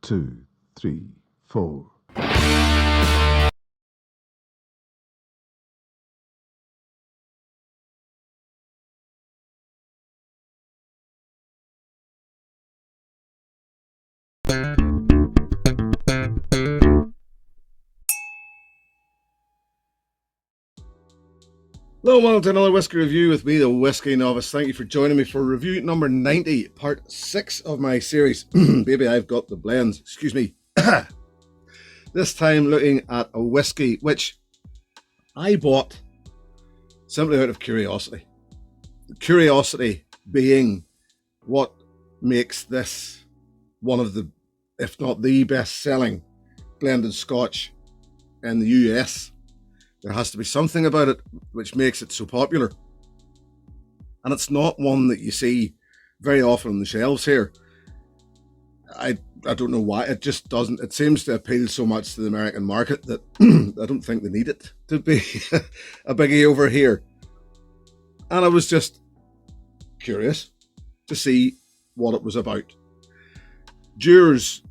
2, 3, 4. Hello, welcome to another Whiskey Review with me, the Whiskey Novice. Thank you for joining me for review number 90, part 6 of my series. Baby, I've got the blends. Excuse me. This time looking at a whiskey which I bought simply out of curiosity. Curiosity being what makes this one of the, if not the best-selling blended Scotch in the US. There has to be something about it which makes it so popular. And it's not one that you see very often on the shelves here. I don't know why. It just doesn't. It seems to appeal so much to the American market that I don't think they need it to be a biggie over here. And I was just curious to see what it was about. Dewars,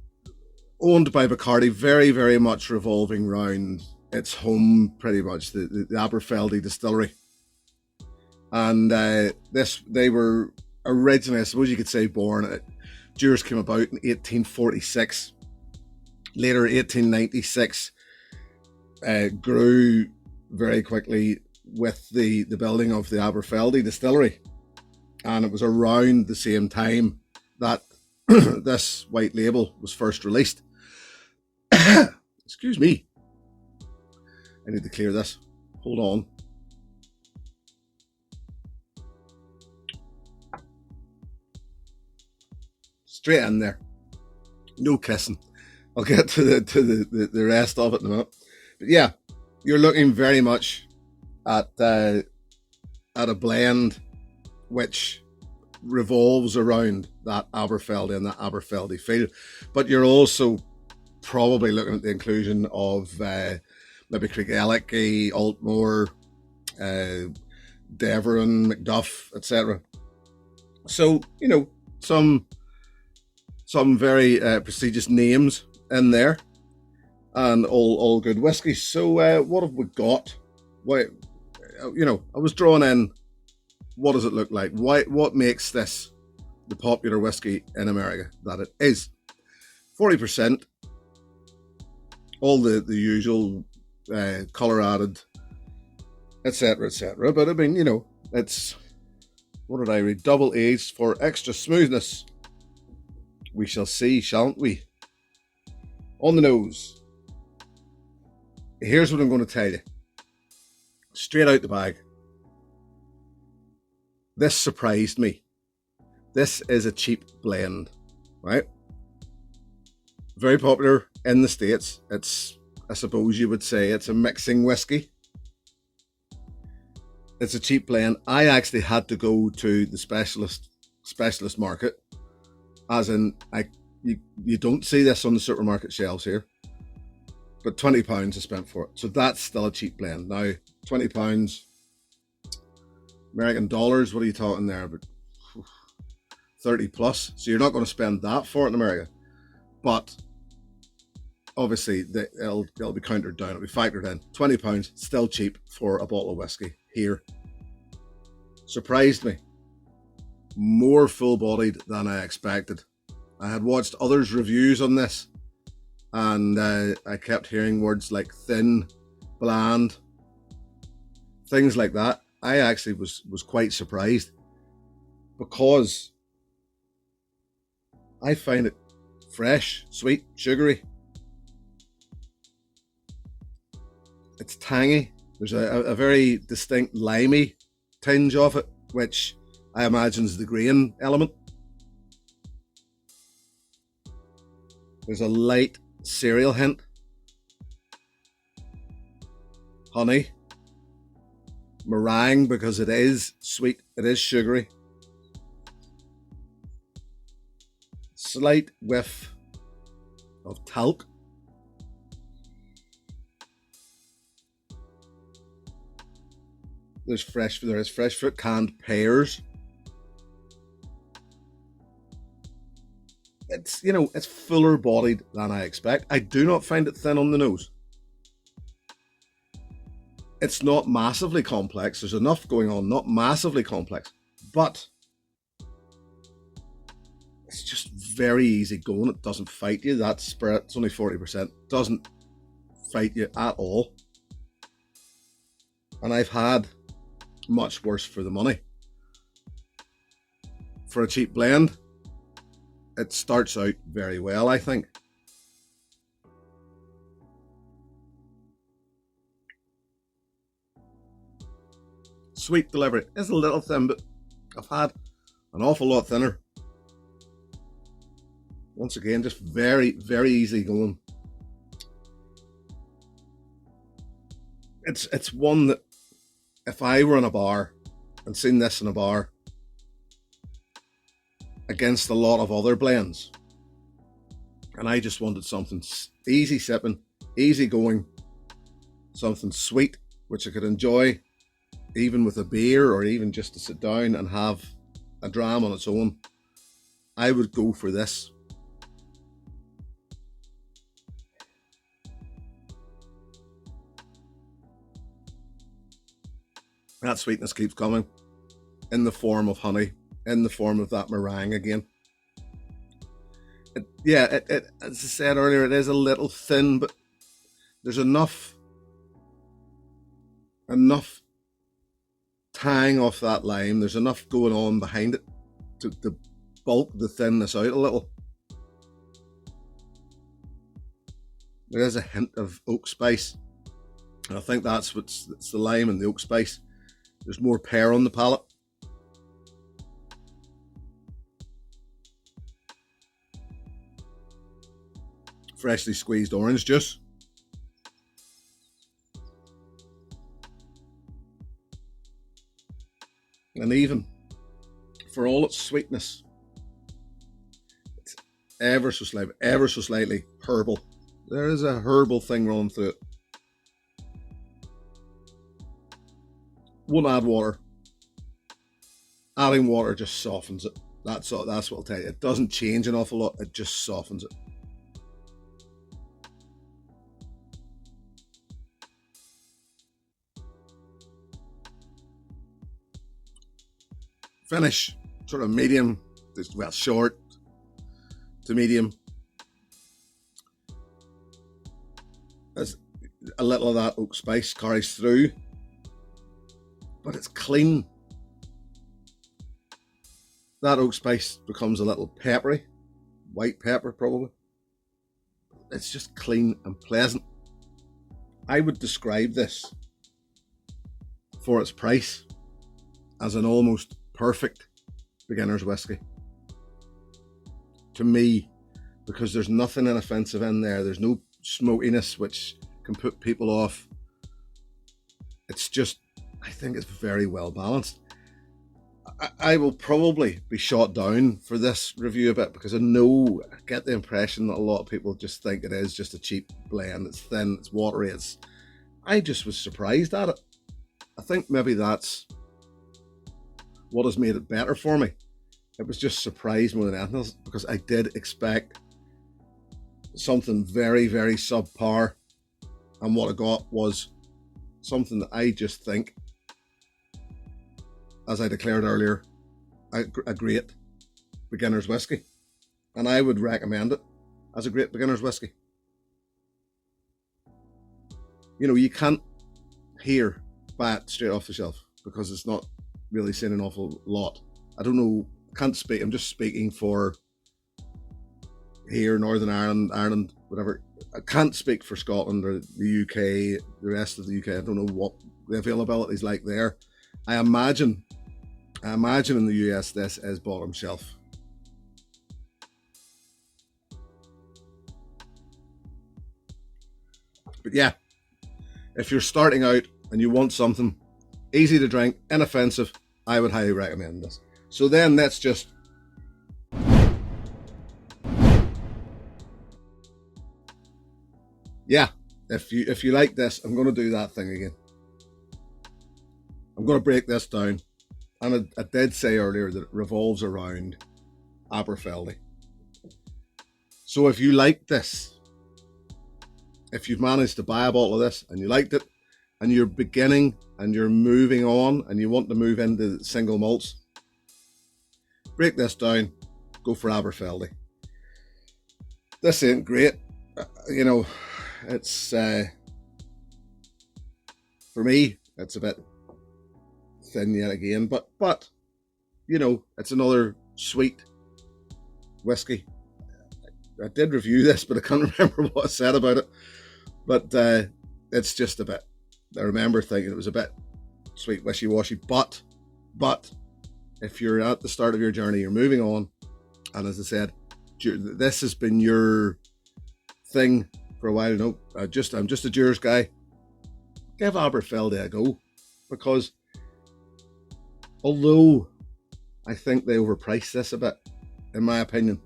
owned by Bacardi, very, very much revolving round its home, pretty much, the Aberfeldy distillery. And they were originally, I suppose you could say, born. Dewars came about in 1846. Later, 1896, grew very quickly with the building of the Aberfeldy distillery. And it was around the same time that this white label was first released. Excuse me. I need to clear this. Hold on. Straight in there. No kissing. I'll get to the rest of it in a minute. But yeah, you're looking very much at a blend which revolves around that Aberfeldy and that Aberfeldy feel. But you're also probably looking at the inclusion of maybe Craigellachie, Altmore, Deveron, Macduff, etc. So, you know, some very prestigious names in there, and all good whiskies. So what have we got? Why, you know, I was drawn in. What does it look like? What makes this the popular whiskey in America that it is? 40%. All the usual color added, etc., etc. But I mean, you know, it's, what did I read? Double aged for extra smoothness. We shall see, shan't we? On the nose. Here's what I'm going to tell you. Straight out the bag. This surprised me. This is a cheap blend, right? Very popular in the States. It's, I suppose you would say, it's a mixing whiskey. It's a cheap blend. I actually had to go to the specialist market, as in you don't see this on the supermarket shelves here. But £20 I spent for it. So that's still a cheap blend. Now, £20 American dollars, what are you talking there? About 30 plus. So you're not going to spend that for it in America. But obviously, it'll be countered down. It'll be factored in. £20, still cheap for a bottle of whiskey here. Surprised me. More full-bodied than I expected. I had watched others' reviews on this, and I kept hearing words like thin, bland, things like that. I actually was quite surprised, because I find it fresh, sweet, sugary. It's tangy. There's a very distinct limey tinge of it, which I imagine is the grain element. There's a light cereal hint. Honey. Meringue, because it is sweet, it is sugary. Slight whiff of talc. There is fresh fruit, canned pears. It's, you know, it's fuller bodied than I expect. I do not find it thin on the nose. It's not massively complex. There's enough going on, not massively complex, but it's just very easy going. It doesn't fight you. That spirit, it's only 40%, doesn't fight you at all. And I've had much worse for the money. For a cheap blend, it starts out very well, I think. Sweet delivery is a little thin, but I've had an awful lot thinner. Once again, just very, very easy going. It's one that if I were in a bar and seen this in a bar against a lot of other blends, and I just wanted something easy sipping, easy going, something sweet which I could enjoy even with a beer, or even just to sit down and have a dram on its own, I would go for this. That sweetness keeps coming in the form of honey, in the form of that meringue again. As I said earlier, it is a little thin, but there's enough tang off that lime. There's enough going on behind it to bulk the thinness out a little. There is a hint of oak spice, and I think it's the lime and the oak spice. There's more pear on the palate. Freshly squeezed orange juice. And even for all its sweetness, it's ever so slightly herbal. There is a herbal thing running through it. Won't add water. Adding water just softens it. That's what I'll tell you. It doesn't change an awful lot. It just softens it. Finish, sort of medium, well, short to medium. As a little of that oak spice carries through, but it's clean. That oak spice becomes a little peppery, white pepper probably. It's just clean and pleasant. I would describe this, for its price, as an almost perfect beginner's whiskey. To me, because there's nothing inoffensive in there. There's no smokiness which can put people off. It's just, I think it's very well balanced. I will probably be shot down for this review a bit, because I get the impression that a lot of people just think it is just a cheap blend. It's thin, it's watery. I just was surprised at it. I think maybe that's what has made it better for me. It was just surprise more than anything else, because I did expect something very, very subpar, and what I got was something that I just think, as I declared earlier, a great beginner's whiskey, and I would recommend it as a great beginner's whiskey. You know, you can't buy it straight off the shelf, because it's not really saying an awful lot. I don't know, can't speak, I'm just speaking for here, Northern Ireland, whatever. I can't speak for Scotland or the UK, the rest of the UK. I don't know what the availability is like there. I imagine in the US this is bottom shelf. But yeah, if you're starting out and you want something easy to drink, inoffensive, I would highly recommend this. So then let's just if you like this, I'm going to do that thing again. I'm going to break this down, and I did say earlier that it revolves around Aberfeldy. So if you like this, if you've managed to buy a bottle of this and you liked it, and you're beginning and you're moving on and you want to move into single malts, break this down, go for Aberfeldy. This ain't great, you know, it's, for me, it's a bit thin yet again, but, you know, it's another sweet whiskey. I did review this, but I can't remember what I said about it, but it's just a bit, I remember thinking it was a bit sweet, wishy-washy, but if you're at the start of your journey, you're moving on, and as I said, this has been your thing for a while. No, I'm just a Dewars guy. Give Aberfeldy a go, because although I think they overpriced this a bit, in my opinion,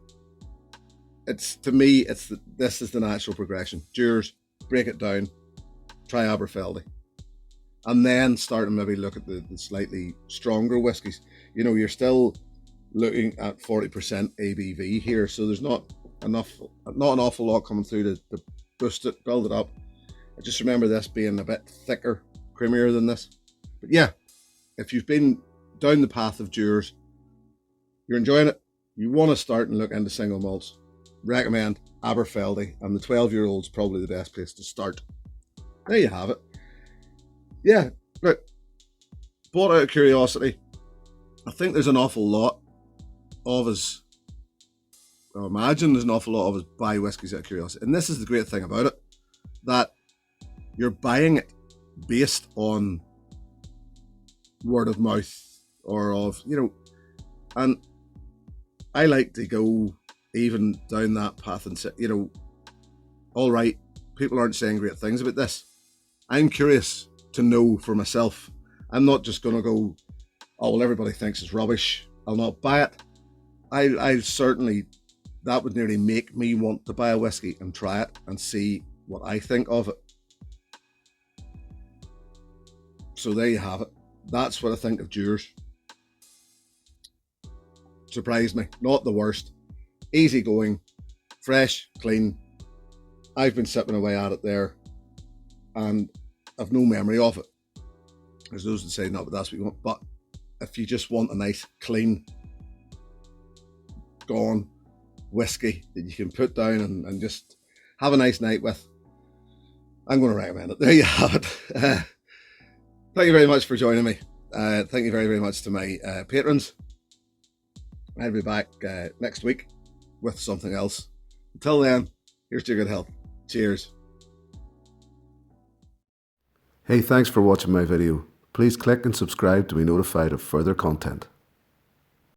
it's, to me, this is the natural progression. Dewars, break it down, try Aberfeldy, and then start to maybe look at the slightly stronger whiskies. You know, you're still looking at 40% ABV here, so there's not an awful lot coming through to boost it, build it up. I just remember this being a bit thicker, creamier than this. But yeah, if you've been down the path of Dewars, you're enjoying it, you want to start and look into single malts, recommend Aberfeldy, and the 12-year-old's probably the best place to start. There you have it. Yeah, look, bought out of curiosity. I think there's an awful lot of us, I imagine there's an awful lot of us buy whiskies out of curiosity. And this is the great thing about it, that you're buying it based on word of mouth, or of, you know, and I like to go even down that path and say, you know, all right, people aren't saying great things about this. I'm curious to know for myself. I'm not just going to go, oh, well, everybody thinks it's rubbish, I'll not buy it. I certainly, that would nearly make me want to buy a whiskey and try it and see what I think of it. So there you have it. That's what I think of Dewars. Surprised me. Not the worst. Easy going, fresh, clean. I've been sipping away at it there, and I've no memory of it. There's those that say, no, but that's what you want. But if you just want a nice, clean, gone whiskey that you can put down and just have a nice night with, I'm going to recommend it. There you have it. Thank you very much for joining me. Thank you very, very much to my patrons. I'll be back next week with something else. Until then, here's to your good health. Cheers. Hey, thanks for watching my video. Please click and subscribe to be notified of further content.